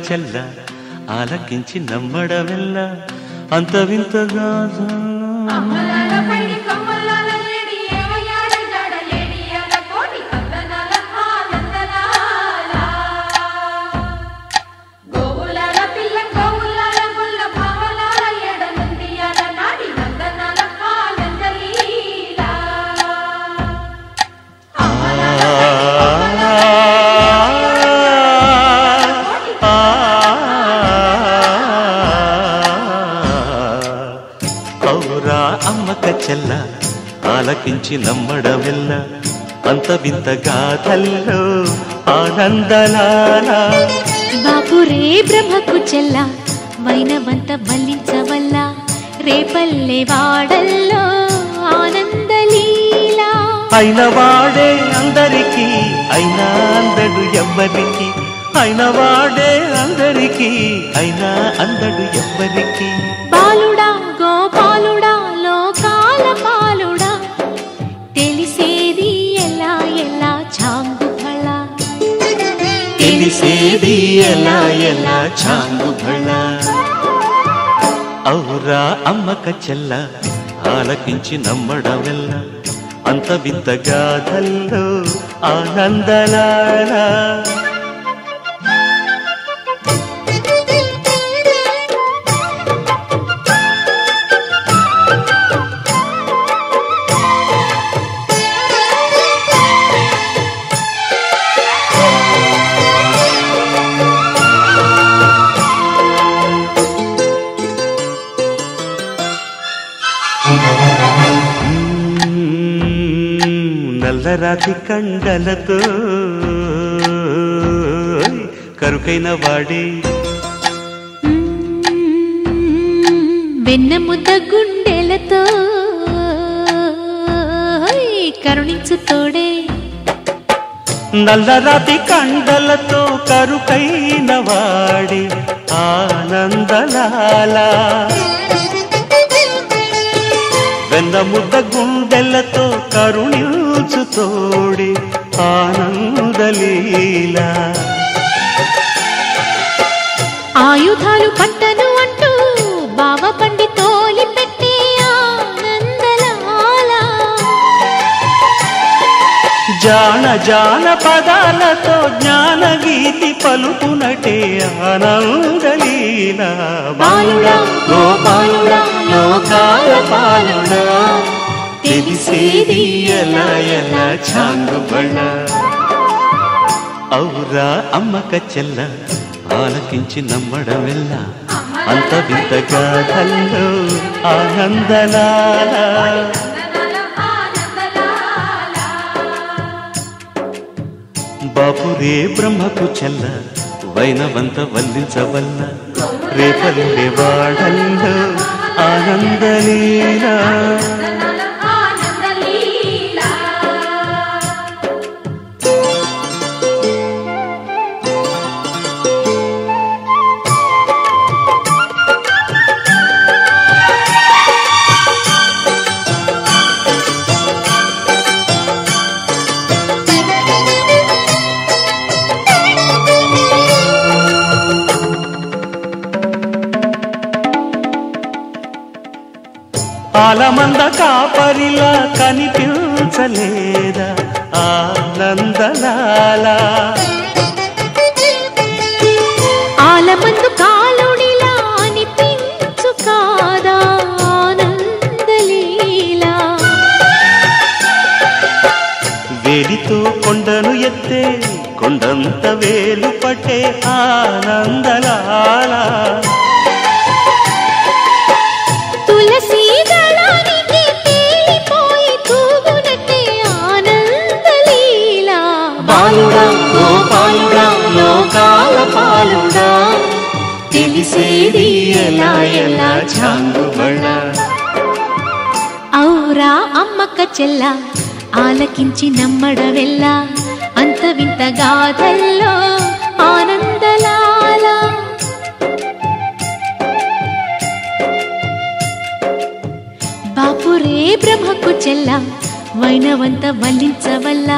చెల్ల ఆలకించి నమ్మడమెల్ల అంత వింతగా అమ్మక చెల్ల ఆలకించి నమ్మడమెల్ల అంత వింత గాథల్లో ఆనందలాల బాపురే బ్రహ్మకు చెల్ల వైనవంత వల్లించవల్ల రేపల్లె వాడల్లో ఆనందలీలా అయిన వాడే అందరికీ అయినా అందడు ఎవ్వరికి అయిన వాడే అందరికీ అయినా అందడు ఎవ్వరికి బాలుడా గోపాలుడా లోకాల పాలుడా తెలిసేది ఎలా ఎలా చాంగుఫళ తెలిసేది ఎలా ఎలా చాంగుఫళ ఔరా అమ్మక చెల్ల ఆలకించి నమ్మడమెల్ల అంత వింత గాథల్లో ఆనందలాల నల్లరాతి కండలతో కరుకైన వాడే వెన్న ముద్ద గుండెలతో కరుణించు తోడే నల్లరాతి కండలతో కరుకైన వాడే ఆనందలాల వెన్న ముద్ద గుండెలతో కరుణించు తోడి ఆనందలీలా ఆయుధాలు పట్టను అంటూ బావ పండి తోలి పెట్టే ఆనందలాల జాన జాన పదాలతో జ్ఞానగీతి పలుకునటే ఆనందలీలా బాలుడా గోపాలుడా లోకాల పాలుడా తెలిసేది ఎలా ఎలా చాంగుబళ ఔరా అమ్మక చెల్ల ఆలకించి నమ్మడమెల్ల అంత వింత గాథల్లో ఆనందలాల బాపురే బ్రహ్మకు చెల్ల వైనవంత వల్లించవల్ల రేపల్లె వాడల్లో ఆనందలీలా ఆలమంద కాపరిలా కనిపించలేదా ఆనందలాల ఆలమందు కాలుడిలా అనిపించు కాదా ఆనందలీలా వేలితో కొండను ఎత్తే కొండంత వేలు పట్టే ఆనందలాల తులసి దళానికి తేలిపోయి తూగునట్టే ఆనందలీలా బాలుడా గోపాలుడా లోకాల పాలుడా తెలిసేది ఎలా ఎలా చాంగుబళ ఔరా అమ్మక్క చెల్ల ఆలకించి నమ్మడవెల్ల అంత వింత గాథల్లో ఆనందలాల బాపురే బ్రహ్మకు చెల్ల వైనవంత వల్లించవల్ల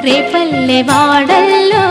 రేపల్లె వాడల్లో